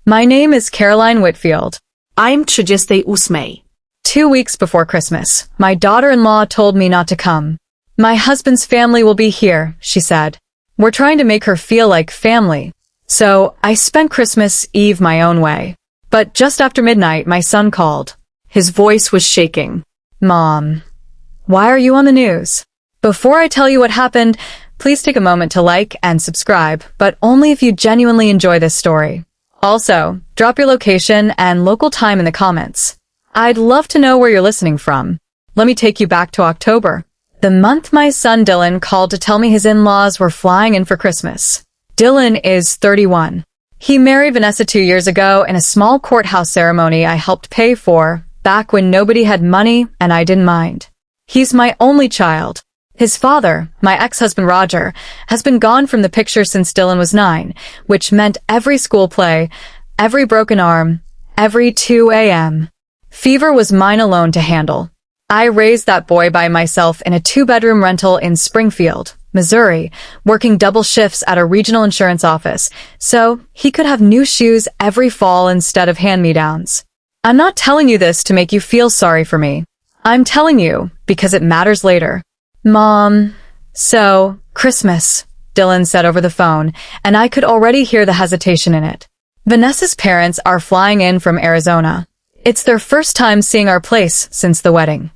My name is Caroline Whitfield. I'm 38. 2 weeks before Christmas, my daughter-in-law told me not to come. My husband's family will be here, she said. We're trying to make her feel like family. So, I spent Christmas Eve my own way. But just after midnight, my son called. His voice was shaking. Mom, why are you on the news? Before I tell you what happened, please take a moment to like and subscribe, but only if you genuinely enjoy this story. Also, drop your location and local time in the comments. I'd love to know where you're listening from. Let me take you back to October, the month my son Dylan called to tell me his in-laws were flying in for Christmas. Dylan is 31. He married Vanessa 2 years ago in a small courthouse ceremony I helped pay for, back when nobody had money and I didn't mind. He's my only child. His father, my ex-husband Roger, has been gone from the picture since Dylan was 9, which meant every school play, every broken arm, every 2 a.m. Fever was mine alone to handle. I raised that boy by myself in a 2-bedroom rental in Springfield, Missouri, working double shifts at a regional insurance office, so he could have new shoes every fall instead of hand-me-downs. I'm not telling you this to make you feel sorry for me. I'm telling you because it matters later. Mom, so, Christmas, Dylan said over the phone, and I could already hear the hesitation in it. Vanessa's parents are flying in from Arizona. It's their first time seeing our place since the wedding.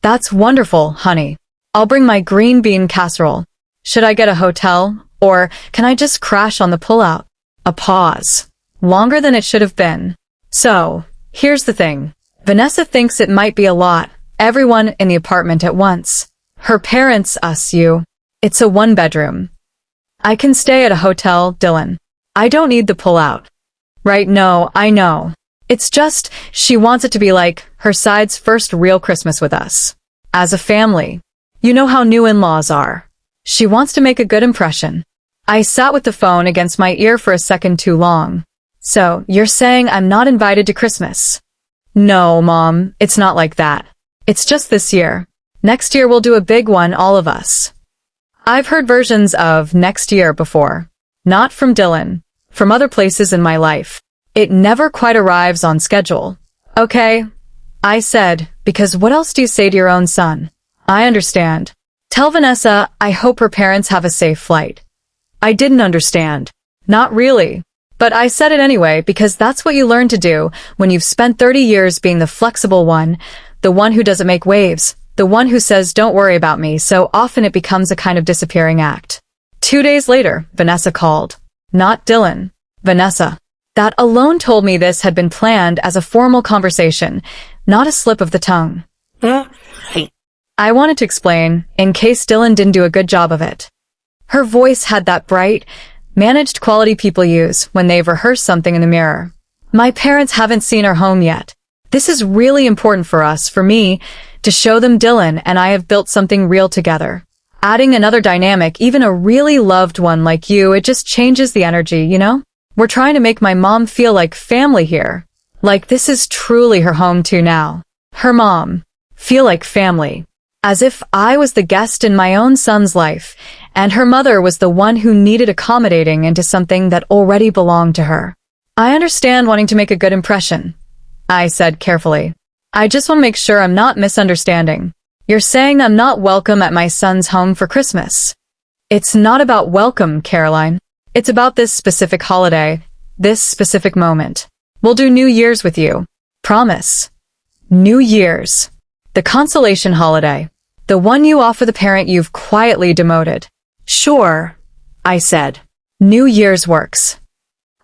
That's wonderful, honey. I'll bring my green bean casserole. Should I get a hotel, or can I just crash on the pullout? A pause. Longer than it should have been. So, here's the thing. Vanessa thinks it might be a lot, everyone in the apartment at once. Her parents, us, you. It's a 1-bedroom. I can stay at a hotel, Dylan. I don't need the pullout. Right, no, I know. It's just, she wants it to be like her side's first real Christmas with us. As a family. You know how new in-laws are. She wants to make a good impression. I sat with the phone against my ear for a second too long. So, you're saying I'm not invited to Christmas? No, Mom, it's not like that. It's just this year. Next year we'll do a big one, all of us. I've heard versions of next year before. Not from Dylan. From other places in my life. It never quite arrives on schedule. Okay, I said, because what else do you say to your own son? I understand. Tell Vanessa I hope her parents have a safe flight. I didn't understand. Not really. But I said it anyway because that's what you learn to do when you've spent 30 years being the flexible one, the one who doesn't make waves, the one who says don't worry about me, so often it becomes a kind of disappearing act. 2 days later, Vanessa called. Not Dylan. Vanessa. That alone told me this had been planned as a formal conversation, not a slip of the tongue. I wanted to explain, in case Dylan didn't do a good job of it. Her voice had that bright, managed quality people use when they've rehearsed something in the mirror. My parents haven't seen our home yet. This is really important for us, for me, to show them Dylan and I have built something real together. Adding another dynamic, even a really loved one like you, it just changes the energy, you know? We're trying to make my mom feel like family here. Like this is truly her home too now. Her mom. Feel like family. As if I was the guest in my own son's life, and her mother was the one who needed accommodating into something that already belonged to her. I understand wanting to make a good impression, I said carefully. I just want to make sure I'm not misunderstanding. You're saying I'm not welcome at my son's home for Christmas. It's not about welcome, Caroline. It's about this specific holiday, this specific moment. We'll do New Year's with you. Promise. New Year's. The consolation holiday. The one you offer the parent you've quietly demoted. Sure, I said. New Year's works.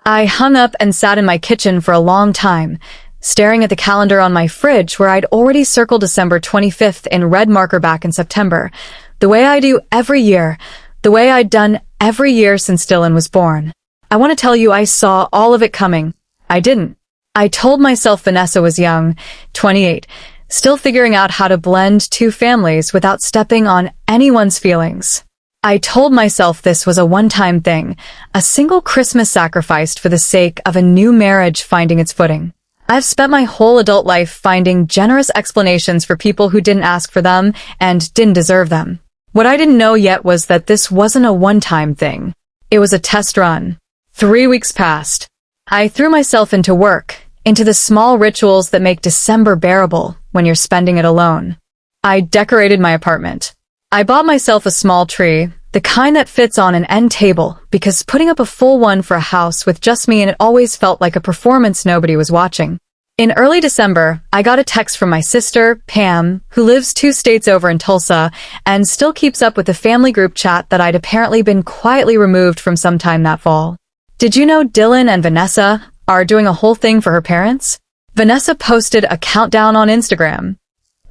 I hung up and sat in my kitchen for a long time, staring at the calendar on my fridge where I'd already circled December 25th in red marker back in September, the way I do every year, the way I'd done every year since Dylan was born. I want to tell you I saw all of it coming. I didn't. I told myself Vanessa was young, 28, still figuring out how to blend two families without stepping on anyone's feelings. I told myself this was a one-time thing, a single Christmas sacrificed for the sake of a new marriage finding its footing. I've spent my whole adult life finding generous explanations for people who didn't ask for them and didn't deserve them. What I didn't know yet was that this wasn't a one-time thing. It was a test run. 3 weeks passed. I threw myself into work, into the small rituals that make December bearable when you're spending it alone. I decorated my apartment. I bought myself a small tree, the kind that fits on an end table, because putting up a full one for a house with just me in it always felt like a performance nobody was watching. In early December, I got a text from my sister, Pam, who lives 2 states over in Tulsa and still keeps up with the family group chat that I'd apparently been quietly removed from sometime that fall. Did you know Dylan and Vanessa are doing a whole thing for her parents? Vanessa posted a countdown on Instagram.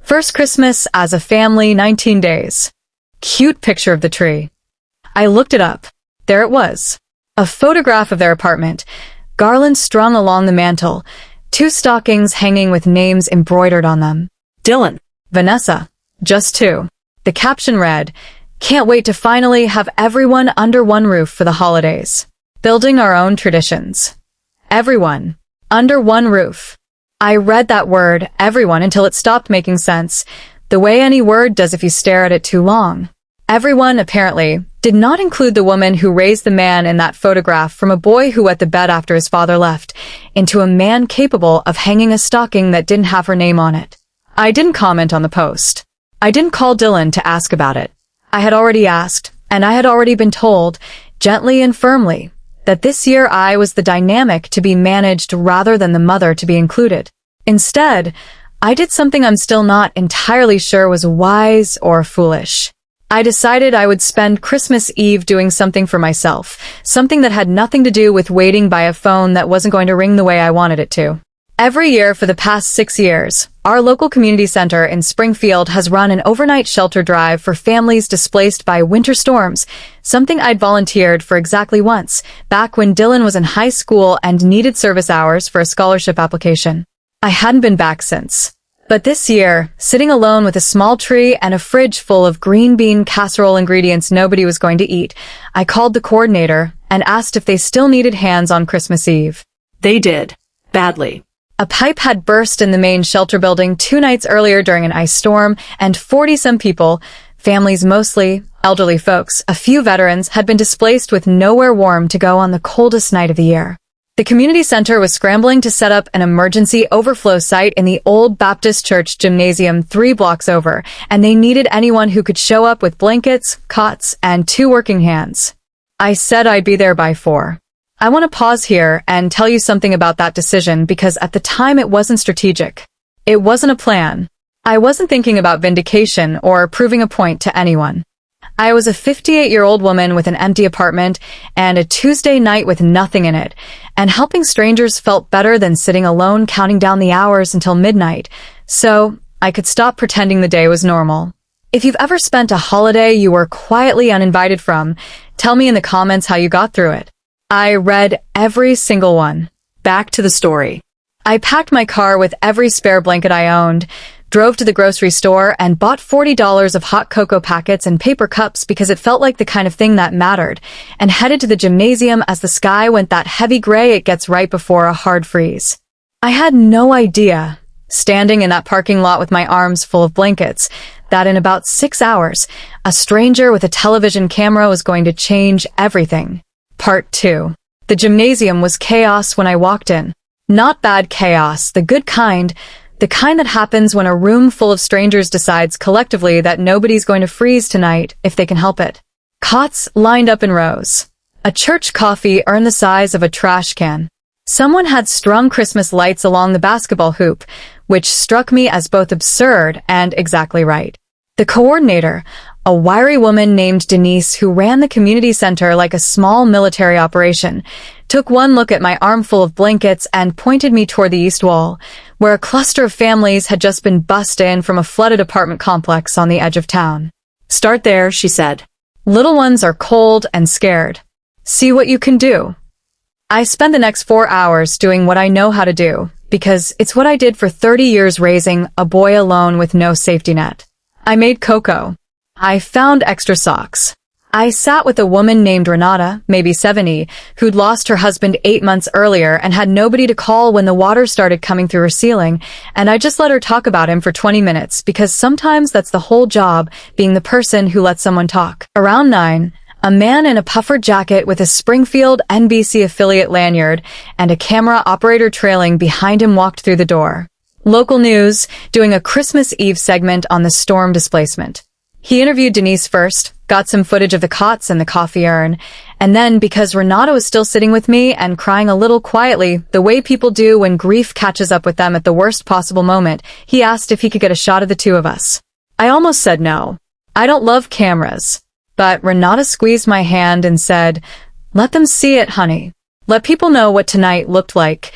First Christmas as a family, 19 days. Cute picture of the tree. I looked it up. There it was. A photograph of their apartment, garlands strung along the mantel, 2 stockings hanging with names embroidered on them. Dylan. Vanessa. Just 2. The caption read, "Can't wait to finally have everyone under one roof for the holidays. Building our own traditions." Everyone. Under one roof. I read that word, everyone, until it stopped making sense, the way any word does if you stare at it too long. Everyone, apparently, did not include the woman who raised the man in that photograph from a boy who wet the bed after his father left, into a man capable of hanging a stocking that didn't have her name on it. I didn't comment on the post. I didn't call Dylan to ask about it. I had already asked, and I had already been told, gently and firmly, that this year I was the dynamic to be managed rather than the mother to be included. Instead, I did something I'm still not entirely sure was wise or foolish. I decided I would spend Christmas Eve doing something for myself, something that had nothing to do with waiting by a phone that wasn't going to ring the way I wanted it to. Every year for the past 6 years, our local community center in Springfield has run an overnight shelter drive for families displaced by winter storms, something I'd volunteered for exactly once, back when Dylan was in high school and needed service hours for a scholarship application. I hadn't been back since. But this year, sitting alone with a small tree and a fridge full of green bean casserole ingredients nobody was going to eat, I called the coordinator and asked if they still needed hands on Christmas Eve. They did. Badly. A pipe had burst in the main shelter building 2 nights earlier during an ice storm, and 40-some people, families mostly, elderly folks, a few veterans, had been displaced with nowhere warm to go on the coldest night of the year. The community center was scrambling to set up an emergency overflow site in the old Baptist church gymnasium 3 blocks over, and they needed anyone who could show up with blankets, cots, and 2 working hands. I said I'd be there by 4. I want to pause here and tell you something about that decision because at the time it wasn't strategic. It wasn't a plan. I wasn't thinking about vindication or proving a point to anyone. I was a 58-year-old woman with an empty apartment and a Tuesday night with nothing in it, and helping strangers felt better than sitting alone counting down the hours until midnight, so I could stop pretending the day was normal. If you've ever spent a holiday you were quietly uninvited from, tell me in the comments how you got through it. I read every single one. Back to the story. I packed my car with every spare blanket I owned, drove to the grocery store, and bought $40 of hot cocoa packets and paper cups because it felt like the kind of thing that mattered, and headed to the gymnasium as the sky went that heavy gray it gets right before a hard freeze. I had no idea, standing in that parking lot with my arms full of blankets, that in about 6 hours, a stranger with a television camera was going to change everything. Part 2. The gymnasium was chaos when I walked in. Not bad chaos, the good kind, the kind that happens when a room full of strangers decides collectively that nobody's going to freeze tonight if they can help it. Cots lined up in rows. A church coffee earned the size of a trash can. Someone had strung Christmas lights along the basketball hoop, which struck me as both absurd and exactly right. The coordinator, a wiry woman named Denise who ran the community center like a small military operation, took one look at my armful of blankets and pointed me toward the east wall, where a cluster of families had just been bussed in from a flooded apartment complex on the edge of town. Start there, she said. Little ones are cold and scared. See what you can do. I spent the next 4 hours doing what I know how to do, because it's what I did for 30 years raising a boy alone with no safety net. I made cocoa. I found extra socks. I sat with a woman named Renata, maybe 70, who'd lost her husband 8 months earlier and had nobody to call when the water started coming through her ceiling, and I just let her talk about him for 20 minutes because sometimes that's the whole job, being the person who lets someone talk. Around 9, A man in a puffer jacket with a Springfield NBC affiliate lanyard and a camera operator trailing behind him walked through the door. Local news, doing a Christmas Eve segment on the storm displacement. He interviewed Denise first, got some footage of the cots and the coffee urn, and then, because Renata was still sitting with me and crying a little quietly, the way people do when grief catches up with them at the worst possible moment, he asked if he could get a shot of the two of us. I almost said no. I don't love cameras. But Renata squeezed my hand and said, "Let them see it, honey. Let people know what tonight looked like."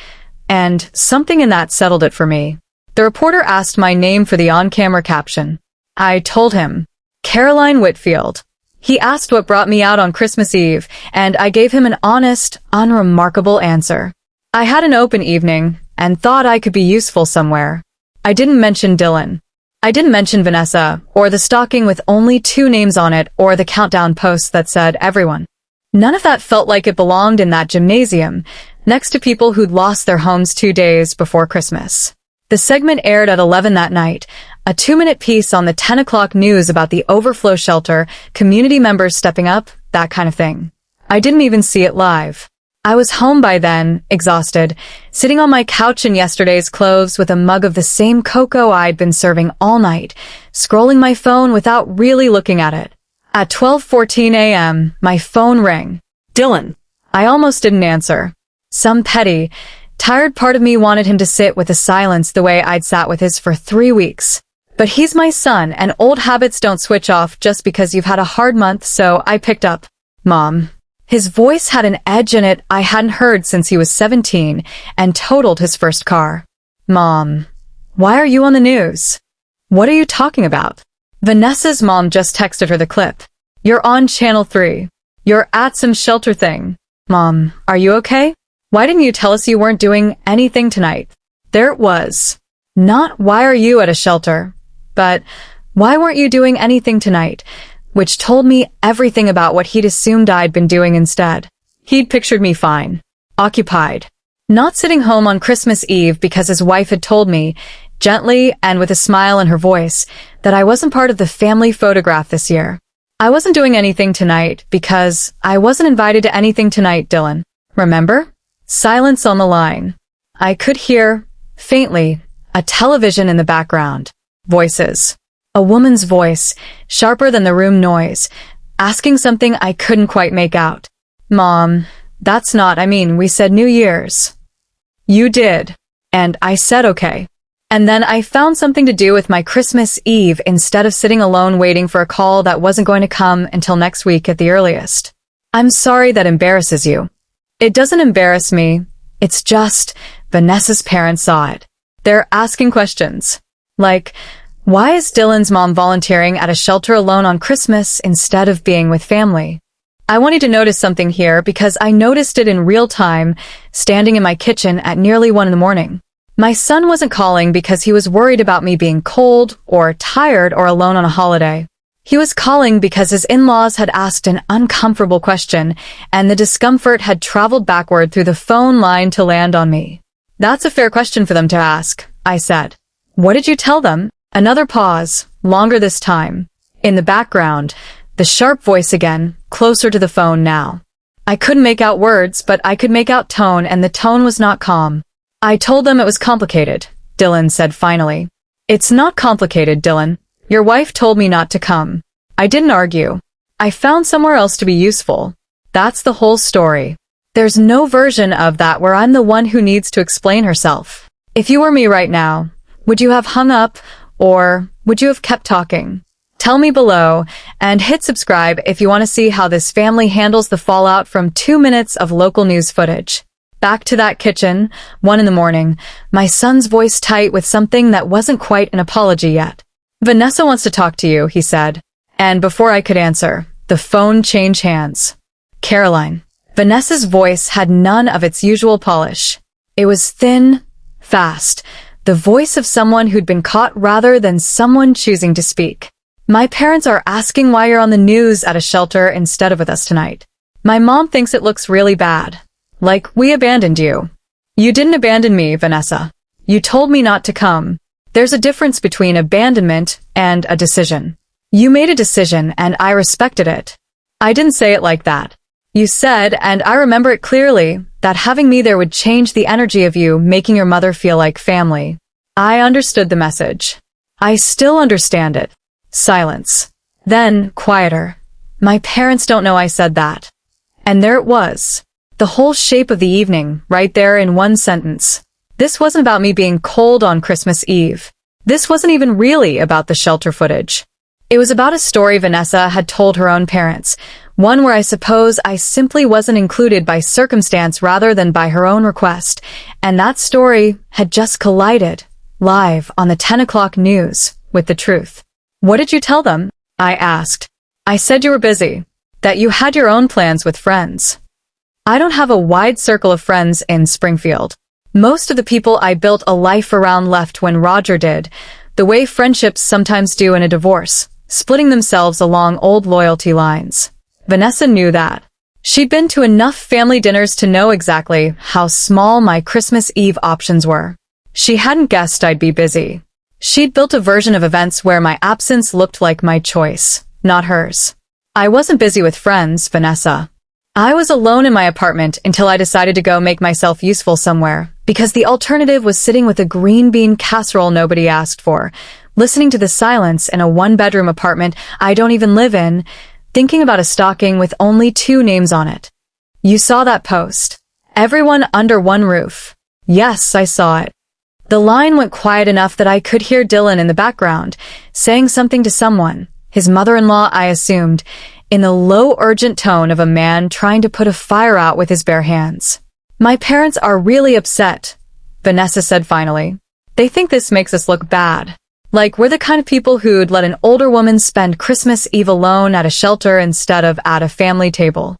And something in that settled it for me. The reporter asked my name for the on-camera caption. I told him, Caroline Whitfield. He asked what brought me out on Christmas Eve, and I gave him an honest, unremarkable answer. I had an open evening, and thought I could be useful somewhere. I didn't mention Dylan. I didn't mention Vanessa, or the stocking with only 2 names on it, or the countdown post that said everyone. None of that felt like it belonged in that gymnasium, next to people who'd lost their homes 2 days before Christmas. The segment aired at 11 that night, a 2-minute piece on the 10 o'clock news about the overflow shelter, community members stepping up, that kind of thing. I didn't even see it live. I was home by then, exhausted, sitting on my couch in yesterday's clothes with a mug of the same cocoa I'd been serving all night, scrolling my phone without really looking at it. At 12:14 a.m., my phone rang. Dylan. I almost didn't answer. Some petty, tired part of me wanted him to sit with the silence the way I'd sat with his for 3 weeks. But he's my son, and old habits don't switch off just because you've had a hard month, so I picked up. Mom. His voice had an edge in it I hadn't heard since he was 17 and totaled his first car. Mom. Why are you on the news? What are you talking about? Vanessa's mom just texted her the clip. You're on Channel 3. You're at some shelter thing. Mom, are you okay? Why didn't you tell us you weren't doing anything tonight? There it was. Not why are you at a shelter, but why weren't you doing anything tonight? Which told me everything about what he'd assumed I'd been doing instead. He'd pictured me fine. Occupied. Not sitting home on Christmas Eve because his wife had told me, gently and with a smile in her voice, that I wasn't part of the family photograph this year. I wasn't doing anything tonight because I wasn't invited to anything tonight, Dylan. Remember? Silence on the line. I could hear, faintly, a television in the background. Voices. A woman's voice, sharper than the room noise, asking something I couldn't quite make out. Mom, that's not, we said New Year's. You did. And I said okay. And then I found something to do with my Christmas Eve instead of sitting alone waiting for a call that wasn't going to come until next week at the earliest. I'm sorry that embarrasses you. It doesn't embarrass me. It's just, Vanessa's parents saw it. They're asking questions. Like, why is Dylan's mom volunteering at a shelter alone on Christmas instead of being with family? I want you to notice something here because I noticed it in real time, standing in my kitchen at nearly 1 a.m. My son wasn't calling because he was worried about me being cold or tired or alone on a holiday. He was calling because his in-laws had asked an uncomfortable question and the discomfort had traveled backward through the phone line to land on me. That's a fair question for them to ask, I said. What did you tell them? Another pause, longer this time. In the background, the sharp voice again, closer to the phone now. I couldn't make out words, but I could make out tone, and the tone was not calm. I told them it was complicated, Dylan said finally. It's not complicated, Dylan. Your wife told me not to come. I didn't argue. I found somewhere else to be useful. That's the whole story. There's no version of that where I'm the one who needs to explain herself. If you were me right now, would you have hung up, or would you have kept talking? Tell me below, and hit subscribe if you want to see how this family handles the fallout from 2 minutes of local news footage. Back to that kitchen, 1 a.m, my son's voice tight with something that wasn't quite an apology yet. Vanessa wants to talk to you, he said. And before I could answer, the phone changed hands. Caroline. Vanessa's voice had none of its usual polish. It was thin, fast, the voice of someone who'd been caught rather than someone choosing to speak. My parents are asking why you're on the news at a shelter instead of with us tonight. My mom thinks it looks really bad. Like we abandoned you. You didn't abandon me, Vanessa. You told me not to come. There's a difference between abandonment and a decision. You made a decision and I respected it. I didn't say it like that. You said, and I remember it clearly, that having me there would change the energy of you, making your mother feel like family. I understood the message. I still understand it. Silence. Then, quieter. My parents don't know I said that. And there it was. The whole shape of the evening, right there in one sentence. This wasn't about me being cold on Christmas Eve. This wasn't even really about the shelter footage. It was about a story Vanessa had told her own parents, one where I suppose I simply wasn't included by circumstance rather than by her own request, and that story had just collided, live on the 10 o'clock news, with the truth. What did you tell them? I asked. I said you were busy, that you had your own plans with friends. I don't have a wide circle of friends in Springfield. Most of the people I built a life around left when Roger did, the way friendships sometimes do in a divorce, splitting themselves along old loyalty lines. Vanessa knew that. She'd been to enough family dinners to know exactly how small my Christmas Eve options were. She hadn't guessed I'd be busy. She'd built a version of events where my absence looked like my choice, not hers. I wasn't busy with friends, Vanessa. I was alone in my apartment until I decided to go make myself useful somewhere, because the alternative was sitting with a green bean casserole nobody asked for, listening to the silence in a one-bedroom apartment I don't even live in, thinking about a stocking with only 2 names on it. You saw that post. Everyone under one roof. Yes, I saw it. The line went quiet enough that I could hear Dylan in the background, saying something to someone, his mother-in-law I assumed, in the low, urgent tone of a man trying to put a fire out with his bare hands. My parents are really upset, Vanessa said finally. They think this makes us look bad. Like we're the kind of people who'd let an older woman spend Christmas Eve alone at a shelter instead of at a family table.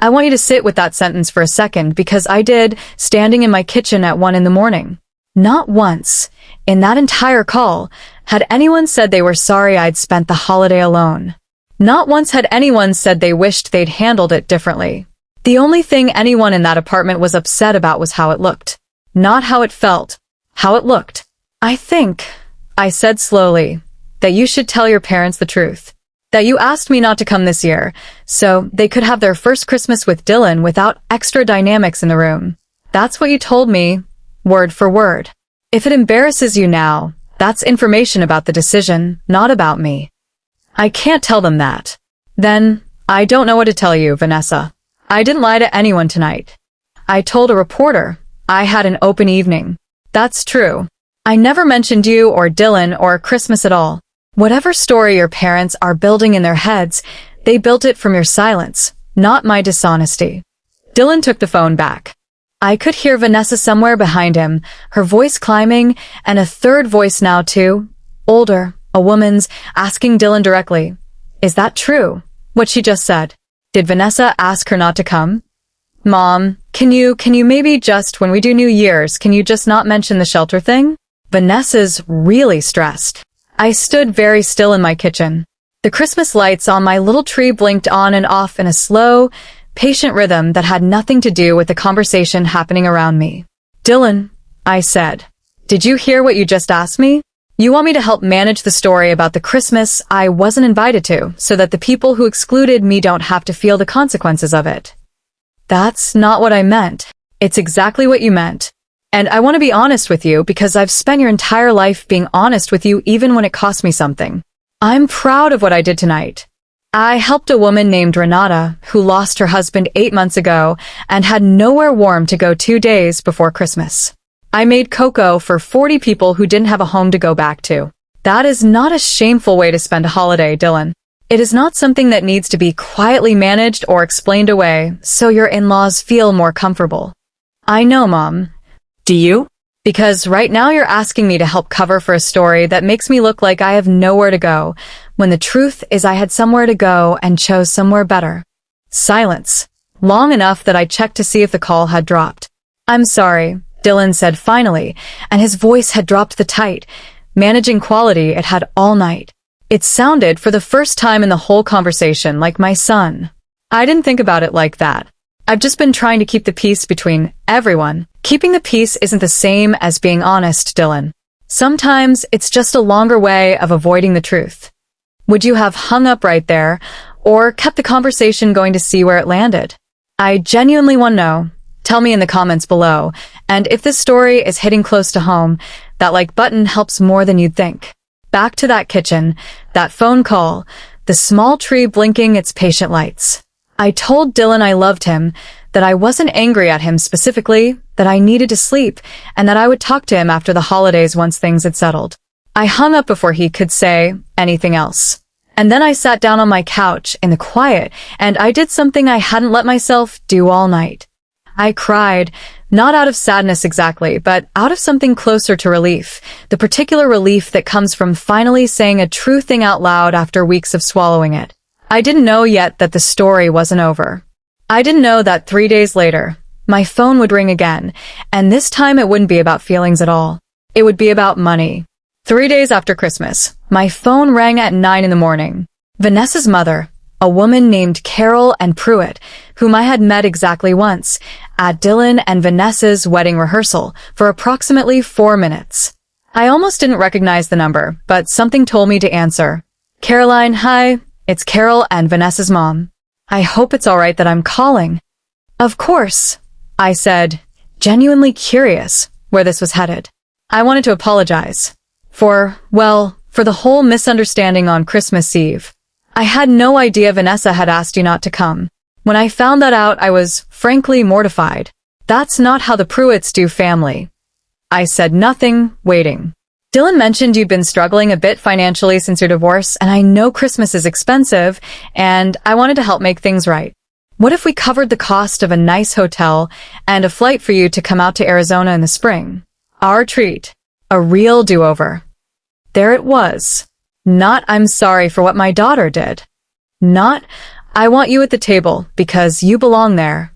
I want you to sit with that sentence for a second because I did, standing in my kitchen at 1 a.m. Not once, in that entire call, had anyone said they were sorry I'd spent the holiday alone. Not once had anyone said they wished they'd handled it differently. The only thing anyone in that apartment was upset about was how it looked. Not how it felt. How it looked. I think, I said slowly, that you should tell your parents the truth. That you asked me not to come this year, so they could have their first Christmas with Dylan without extra dynamics in the room. That's what you told me, word for word. If it embarrasses you now, that's information about the decision, not about me. I can't tell them that. Then, I don't know what to tell you, Vanessa. I didn't lie to anyone tonight. I told a reporter I had an open evening. That's true. I never mentioned you or Dylan or Christmas at all. Whatever story your parents are building in their heads, they built it from your silence, not my dishonesty. Dylan took the phone back. I could hear Vanessa somewhere behind him, her voice climbing, and a third voice now too, older, a woman's, asking Dylan directly, "Is that true, what she just said? Did Vanessa ask her not to come? Mom, can you maybe just, when we do New Year's, can you just not mention the shelter thing?" Vanessa's really stressed. I stood very still in my kitchen. The Christmas lights on my little tree blinked on and off in a slow, patient rhythm that had nothing to do with the conversation happening around me. "Dylan," I said, "did you hear what you just asked me? You want me to help manage the story about the Christmas I wasn't invited to, so that the people who excluded me don't have to feel the consequences of it." That's not what I meant. It's exactly what you meant. And I want to be honest with you because I've spent your entire life being honest with you even when it cost me something. I'm proud of what I did tonight. I helped a woman named Renata who lost her husband 8 months ago and had nowhere warm to go 2 days before Christmas. I made cocoa for 40 people who didn't have a home to go back to. That is not a shameful way to spend a holiday, Dylan. It is not something that needs to be quietly managed or explained away so your in-laws feel more comfortable. I know, Mom. Do you? Because right now you're asking me to help cover for a story that makes me look like I have nowhere to go, when the truth is I had somewhere to go and chose somewhere better. Silence. Long enough that I checked to see if the call had dropped. "I'm sorry," Dylan said finally, and his voice had dropped the tight, managing quality it had all night. It sounded, for the first time in the whole conversation, like my son. I didn't think about it like that. I've just been trying to keep the peace between everyone. Keeping the peace isn't the same as being honest, Dylan. Sometimes it's just a longer way of avoiding the truth. Would you have hung up right there, or kept the conversation going to see where it landed? I genuinely want to know. Tell me in the comments below. And if this story is hitting close to home, that like button helps more than you'd think. Back to that kitchen, that phone call, the small tree blinking its patient lights. I told Dylan I loved him, that I wasn't angry at him specifically, that I needed to sleep, and that I would talk to him after the holidays once things had settled. I hung up before he could say anything else. And then I sat down on my couch in the quiet, and I did something I hadn't let myself do all night. I cried, not out of sadness exactly, but out of something closer to relief, the particular relief that comes from finally saying a true thing out loud after weeks of swallowing it. I didn't know yet that the story wasn't over. I didn't know that 3 days later, my phone would ring again, and this time it wouldn't be about feelings at all. It would be about money. 3 days after Christmas, my phone rang at 9 in the morning. Vanessa's mother, a woman named Carol and Pruitt, whom I had met exactly once, at Dylan and Vanessa's wedding rehearsal for approximately 4 minutes. I almost didn't recognize the number, but something told me to answer. Caroline, hi, it's Carol and Vanessa's mom. I hope it's all right that I'm calling. Of course, I said, genuinely curious where this was headed. I wanted to apologize for the whole misunderstanding on Christmas Eve. I had no idea Vanessa had asked you not to come. When I found that out, I was frankly mortified. That's not how the Pruitts do family. I said nothing, waiting. Dylan mentioned you'd been struggling a bit financially since your divorce, and I know Christmas is expensive, and I wanted to help make things right. What if we covered the cost of a nice hotel and a flight for you to come out to Arizona in the spring? Our treat. A real do-over. There it was. Not I'm sorry for what my daughter did. Not I want you at the table because you belong there.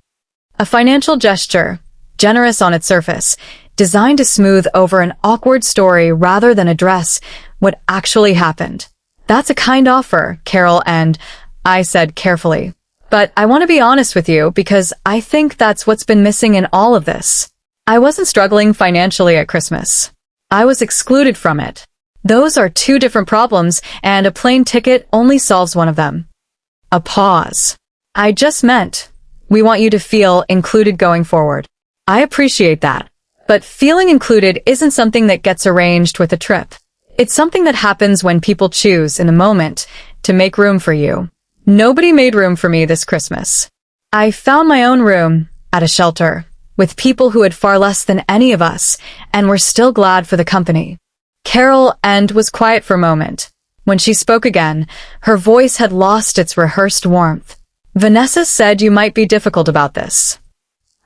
A financial gesture, generous on its surface, designed to smooth over an awkward story rather than address what actually happened. That's a kind offer, Carol, and I said carefully. But I want to be honest with you because I think that's what's been missing in all of this. I wasn't struggling financially at Christmas. I was excluded from it. Those are two different problems, and a plane ticket only solves one of them. A pause. I just meant, we want you to feel included going forward. I appreciate that. But feeling included isn't something that gets arranged with a trip. It's something that happens when people choose, in the moment, to make room for you. Nobody made room for me this Christmas. I found my own room at a shelter, with people who had far less than any of us, and were still glad for the company. Carol was quiet for a moment. When she spoke again, her voice had lost its rehearsed warmth. Vanessa said you might be difficult about this.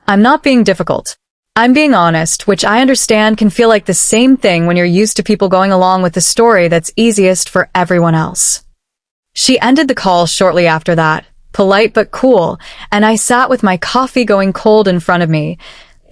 I'm not being difficult. I'm being honest, which I understand can feel like the same thing when you're used to people going along with the story that's easiest for everyone else. She ended the call shortly after that, polite but cool, and I sat with my coffee going cold in front of me,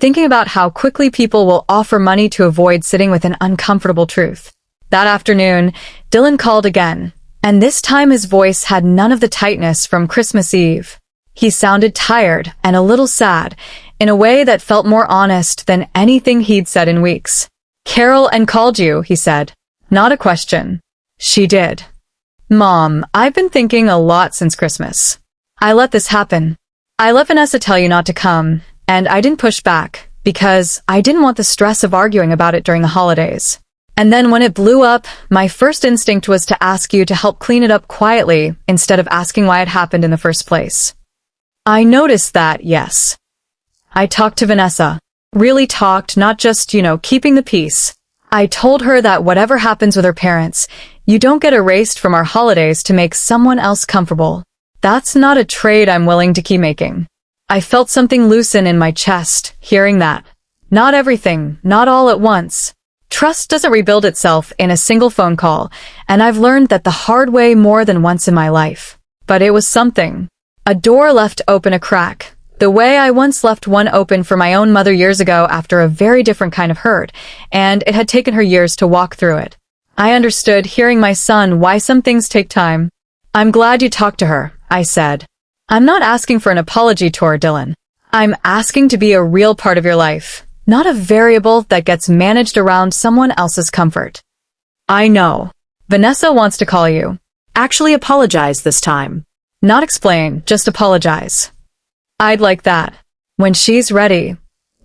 thinking about how quickly people will offer money to avoid sitting with an uncomfortable truth. That afternoon, Dylan called again, and this time his voice had none of the tightness from Christmas Eve. He sounded tired and a little sad, in a way that felt more honest than anything he'd said in weeks. Carol called you, he said. Not a question. She did. Mom, I've been thinking a lot since Christmas. I let this happen. I let Vanessa tell you not to come, and I didn't push back, because I didn't want the stress of arguing about it during the holidays. And then when it blew up, my first instinct was to ask you to help clean it up quietly, instead of asking why it happened in the first place. I noticed that, yes. I talked to Vanessa. Really talked, not just, keeping the peace. I told her that whatever happens with her parents, you don't get erased from our holidays to make someone else comfortable. That's not a trade I'm willing to keep making. I felt something loosen in my chest, hearing that. Not everything, not all at once. Trust doesn't rebuild itself in a single phone call, and I've learned that the hard way more than once in my life. But it was something. A door left open a crack. The way I once left one open for my own mother years ago after a very different kind of hurt, and it had taken her years to walk through it. I understood, hearing my son, why some things take time. I'm glad you talked to her, I said. I'm not asking for an apology tour, Dylan. I'm asking to be a real part of your life, not a variable that gets managed around someone else's comfort. I know. Vanessa wants to call you. Actually apologize this time. Not explain, just apologize. I'd like that. When she's ready.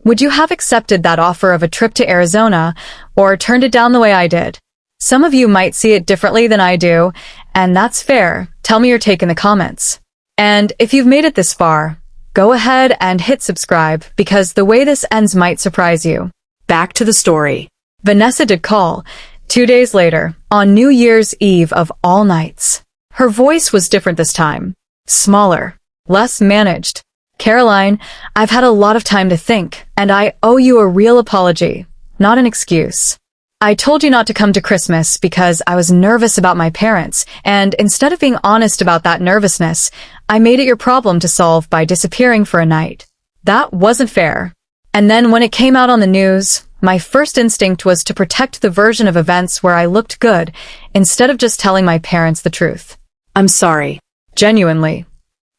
Would you have accepted that offer of a trip to Arizona, or turned it down the way I did? Some of you might see it differently than I do, and that's fair. Tell me your take in the comments. And if you've made it this far, go ahead and hit subscribe, because the way this ends might surprise you. Back to the story. Vanessa did call, 2 days later, on New Year's Eve of all nights. Her voice was different this time. Smaller. Less managed. Caroline, I've had a lot of time to think, and I owe you a real apology, not an excuse. I told you not to come to Christmas because I was nervous about my parents, and instead of being honest about that nervousness, I made it your problem to solve by disappearing for a night. That wasn't fair. And then when it came out on the news, my first instinct was to protect the version of events where I looked good, instead of just telling my parents the truth. I'm sorry. Genuinely.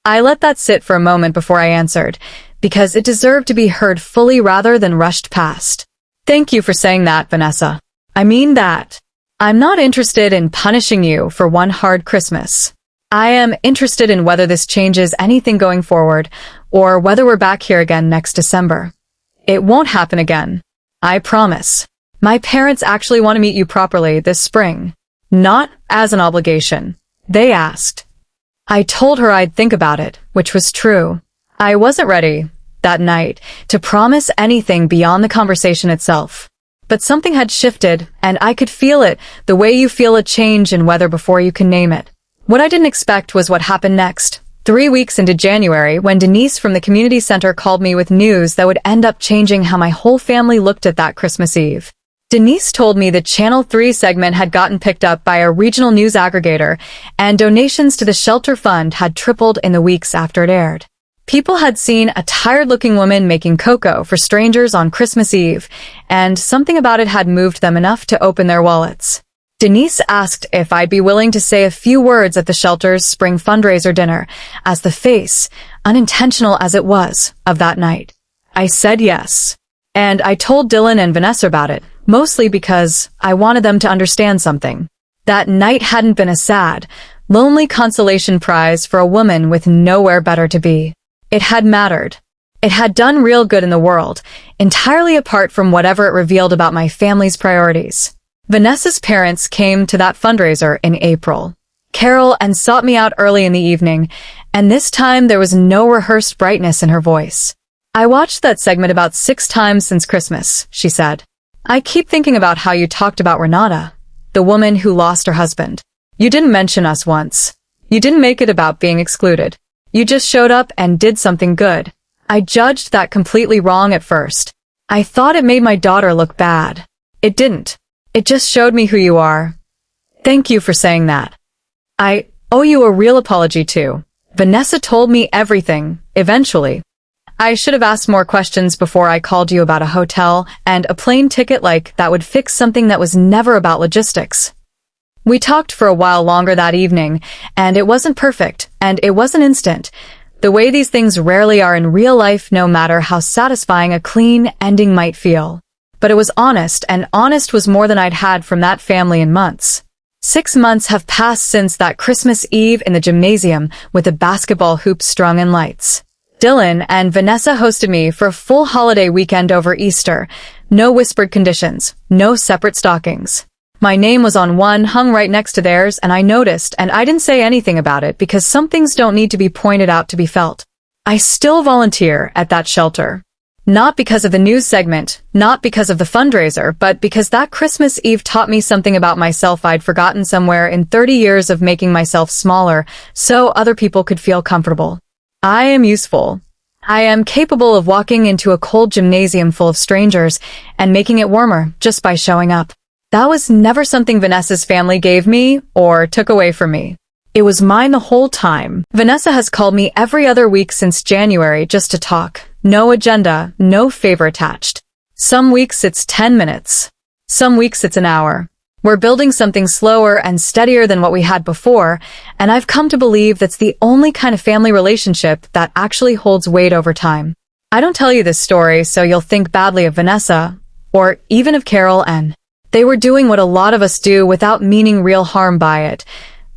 I let that sit for a moment before I answered, because it deserved to be heard fully rather than rushed past. Thank you for saying that, Vanessa. I mean that. I'm not interested in punishing you for one hard Christmas. I am interested in whether this changes anything going forward, or whether we're back here again next December. It won't happen again. I promise. My parents actually want to meet you properly this spring. Not as an obligation. They asked. I told her I'd think about it, which was true. I wasn't ready, that night, to promise anything beyond the conversation itself. But something had shifted, and I could feel it, the way you feel a change in weather before you can name it. What I didn't expect was what happened next. 3 weeks into January, when Denise from the community center called me with news that would end up changing how my whole family looked at that Christmas Eve. Denise told me the Channel 3 segment had gotten picked up by a regional news aggregator, and donations to the shelter fund had tripled in the weeks after it aired. People had seen a tired-looking woman making cocoa for strangers on Christmas Eve, and something about it had moved them enough to open their wallets. Denise asked if I'd be willing to say a few words at the shelter's spring fundraiser dinner, as the face, unintentional as it was, of that night. I said yes. And I told Dylan and Vanessa about it, mostly because I wanted them to understand something. That night hadn't been a sad, lonely consolation prize for a woman with nowhere better to be. It had mattered. It had done real good in the world, entirely apart from whatever it revealed about my family's priorities. Vanessa's parents came to that fundraiser in April. Carol and sought me out early in the evening, and this time there was no rehearsed brightness in her voice. I watched that segment about 6 times since Christmas, she said. I keep thinking about how you talked about Renata, the woman who lost her husband. You didn't mention us once. You didn't make it about being excluded. You just showed up and did something good. I judged that completely wrong at first. I thought it made my daughter look bad. It didn't. It just showed me who you are. Thank you for saying that. I owe you a real apology too. Vanessa told me everything, eventually. I should have asked more questions before I called you about a hotel and a plane ticket like that would fix something that was never about logistics. We talked for a while longer that evening, and it wasn't perfect, and it wasn't instant, the way these things rarely are in real life no matter how satisfying a clean ending might feel. But it was honest, and honest was more than I'd had from that family in months. 6 months have passed since that Christmas Eve in the gymnasium with the basketball hoops strung in lights. Dylan and Vanessa hosted me for a full holiday weekend over Easter. No whispered conditions, no separate stockings. My name was on one hung right next to theirs, and I noticed, and I didn't say anything about it because some things don't need to be pointed out to be felt. I still volunteer at that shelter. Not because of the news segment, not because of the fundraiser, but because that Christmas Eve taught me something about myself I'd forgotten somewhere in 30 years of making myself smaller so other people could feel comfortable. I am useful. I am capable of walking into a cold gymnasium full of strangers and making it warmer just by showing up. That was never something Vanessa's family gave me or took away from me. It was mine the whole time. Vanessa has called me every other week since January just to talk. No agenda, no favor attached. Some weeks it's 10 minutes. Some weeks it's an hour. We're building something slower and steadier than what we had before, and I've come to believe that's the only kind of family relationship that actually holds weight over time. I don't tell you this story so you'll think badly of Vanessa, or even of Carol and they were doing what a lot of us do without meaning real harm by it.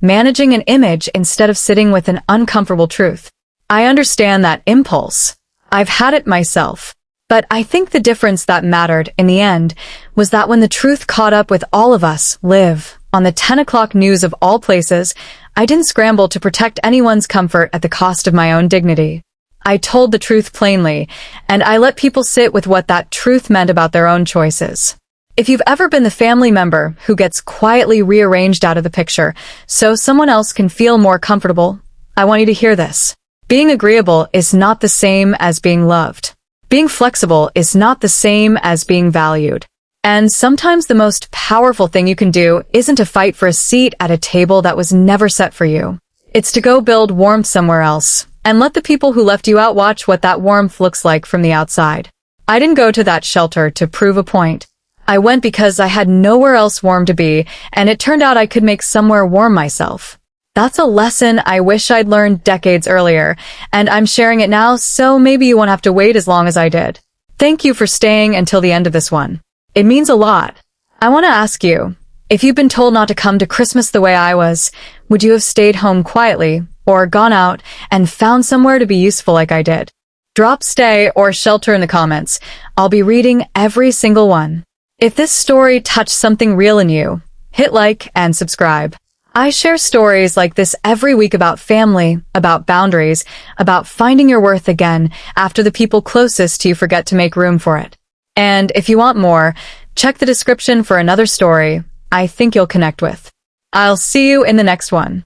managing an image instead of sitting with an uncomfortable truth. I understand that impulse. I've had it myself. But I think the difference that mattered in the end was that when the truth caught up with all of us, live, on the 10 o'clock news of all places, I didn't scramble to protect anyone's comfort at the cost of my own dignity. I told the truth plainly, and I let people sit with what that truth meant about their own choices. If you've ever been the family member who gets quietly rearranged out of the picture so someone else can feel more comfortable, I want you to hear this. Being agreeable is not the same as being loved. Being flexible is not the same as being valued. And sometimes the most powerful thing you can do isn't to fight for a seat at a table that was never set for you. It's to go build warmth somewhere else, and let the people who left you out watch what that warmth looks like from the outside. I didn't go to that shelter to prove a point. I went because I had nowhere else warm to be, and it turned out I could make somewhere warm myself. That's a lesson I wish I'd learned decades earlier, and I'm sharing it now, so maybe you won't have to wait as long as I did. Thank you for staying until the end of this one. It means a lot. I want to ask you, if you've been told not to come to Christmas the way I was, would you have stayed home quietly, or gone out and found somewhere to be useful like I did? Drop stay or shelter in the comments. I'll be reading every single one. If this story touched something real in you, hit like and subscribe. I share stories like this every week about family, about boundaries, about finding your worth again after the people closest to you forget to make room for it. And if you want more, check the description for another story I think you'll connect with. I'll see you in the next one.